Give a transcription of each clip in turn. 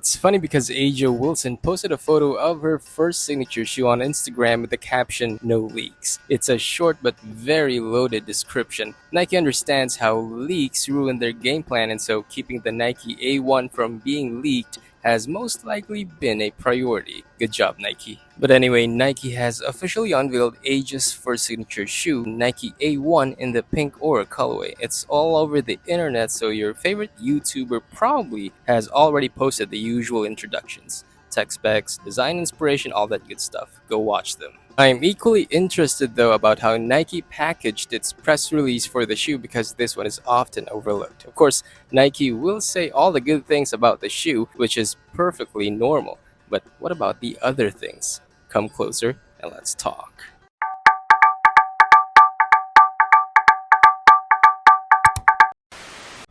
It's funny because Aja Wilson posted a photo of her first signature shoe on Instagram with the caption, "No leaks." It's a short but very loaded description. Nike understands how leaks ruin their game plan, and so keeping the Nike A1 from being leaked has most likely been a priority. Good job, Nike. But anyway, Nike has officially unveiled Aja's first signature shoe, Nike A1 in the pink Aura colorway. It's all over the internet, so your favorite YouTuber probably has already posted the usual introductions. Tech specs, design inspiration, all that good stuff. Go watch them. I'm equally interested though about how Nike packaged its press release for the shoe because this one is often overlooked. Of course, Nike will say all the good things about the shoe, which is perfectly normal. But what about the other things? Come closer and let's talk.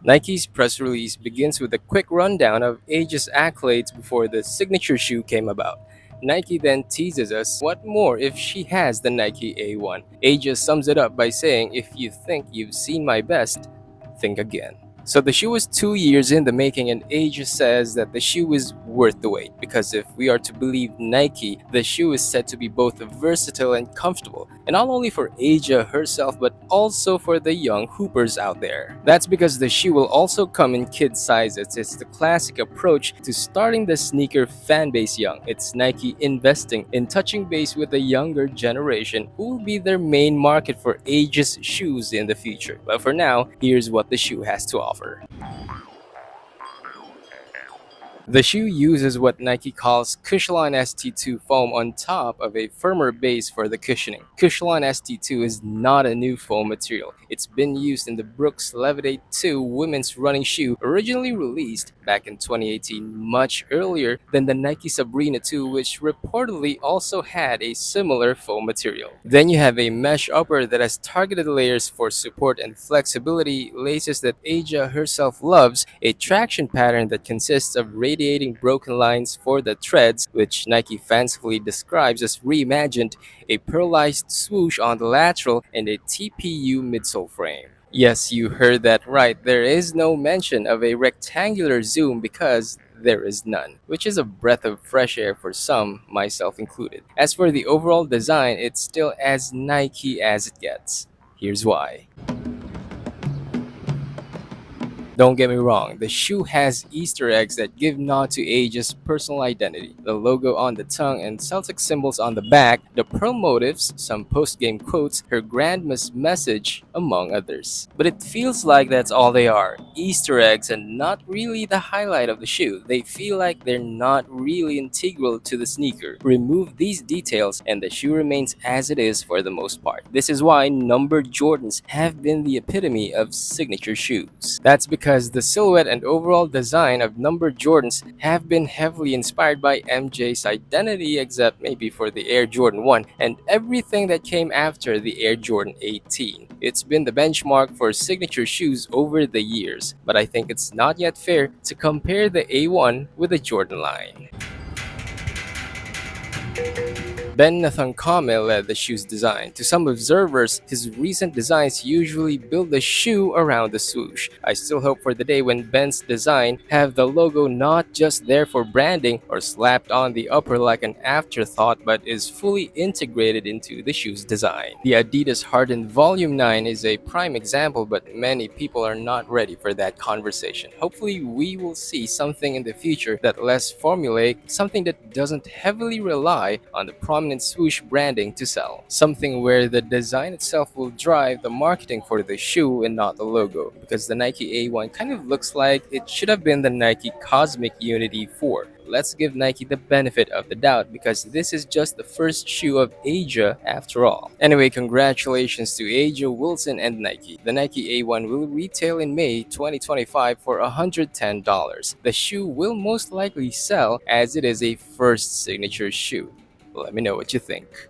Nike's press release begins with a quick rundown of Age's accolades before the signature shoe came about. Nike then teases us what more if she has the Nike A1. Age sums it up by saying, "If you think you've seen my best, think again." So the shoe was 2 years in the making, and Age says that the shoe is worth the wait because if we are to believe Nike, the shoe is said to be both versatile and comfortable, and not only for Aja herself but also for the young hoopers out there. That's because the shoe will also come in kid sizes. It's the classic approach to starting the sneaker fan base young. It's Nike investing in touching base with the younger generation who will be their main market for Aja's shoes in the future. But for now, here's what the shoe has to offer. The shoe uses what Nike calls Cushionline ST2 foam on top of a firmer base for the cushioning. Cushionline ST2 is not a new foam material. It's been used in the Brooks Levitate 2 women's running shoe, originally released back in 2018, much earlier than the Nike Sabrina 2, which reportedly also had a similar foam material. Then you have a mesh upper that has targeted layers for support and flexibility, laces that Aja herself loves, a traction pattern that consists of radiating broken lines for the treads, which Nike fancifully describes as reimagined, a pearlized swoosh on the lateral, and a TPU midsole frame. Yes, you heard that right. There is no mention of a rectangular zoom because there is none, which is a breath of fresh air for some, myself included. As for the overall design, it's still as Nike as it gets. Here's why. Don't get me wrong, the shoe has Easter eggs that give nod to Age's personal identity. The logo on the tongue and Celtic symbols on the back, the pearl motifs, some post-game quotes, her grandma's message, among others. But it feels like that's all they are, Easter eggs and not really the highlight of the shoe. They feel like they're not really integral to the sneaker. Remove these details and the shoe remains as it is for the most part. This is why numbered Jordans have been the epitome of signature shoes. That's because the silhouette and overall design of numbered Jordans have been heavily inspired by MJ's identity, except maybe for the Air Jordan 1 and everything that came after the Air Jordan 18. It's been the benchmark for signature shoes over the years, but I think it's not yet fair to compare the A1 with the Jordan line. Ben Nathan-Kame led the shoe's design. To some observers, his recent designs usually build the shoe around the swoosh. I still hope for the day when Ben's design have the logo not just there for branding or slapped on the upper like an afterthought but is fully integrated into the shoe's design. The Adidas Harden Volume 9 is a prime example, but many people are not ready for that conversation. Hopefully we will see something in the future that less formulaic, something that doesn't heavily rely on the prominent swoosh branding to sell. Something where the design itself will drive the marketing for the shoe and not the logo, because the Nike A1 kind of looks like it should have been the Nike Cosmic Unity 4. Let's give Nike the benefit of the doubt because this is just the first shoe of Aja after all. Anyway, congratulations to Aja Wilson and Nike. The Nike A1 will retail in May 2025 for $110. The shoe will most likely sell as it is a first signature shoe. Let me know what you think.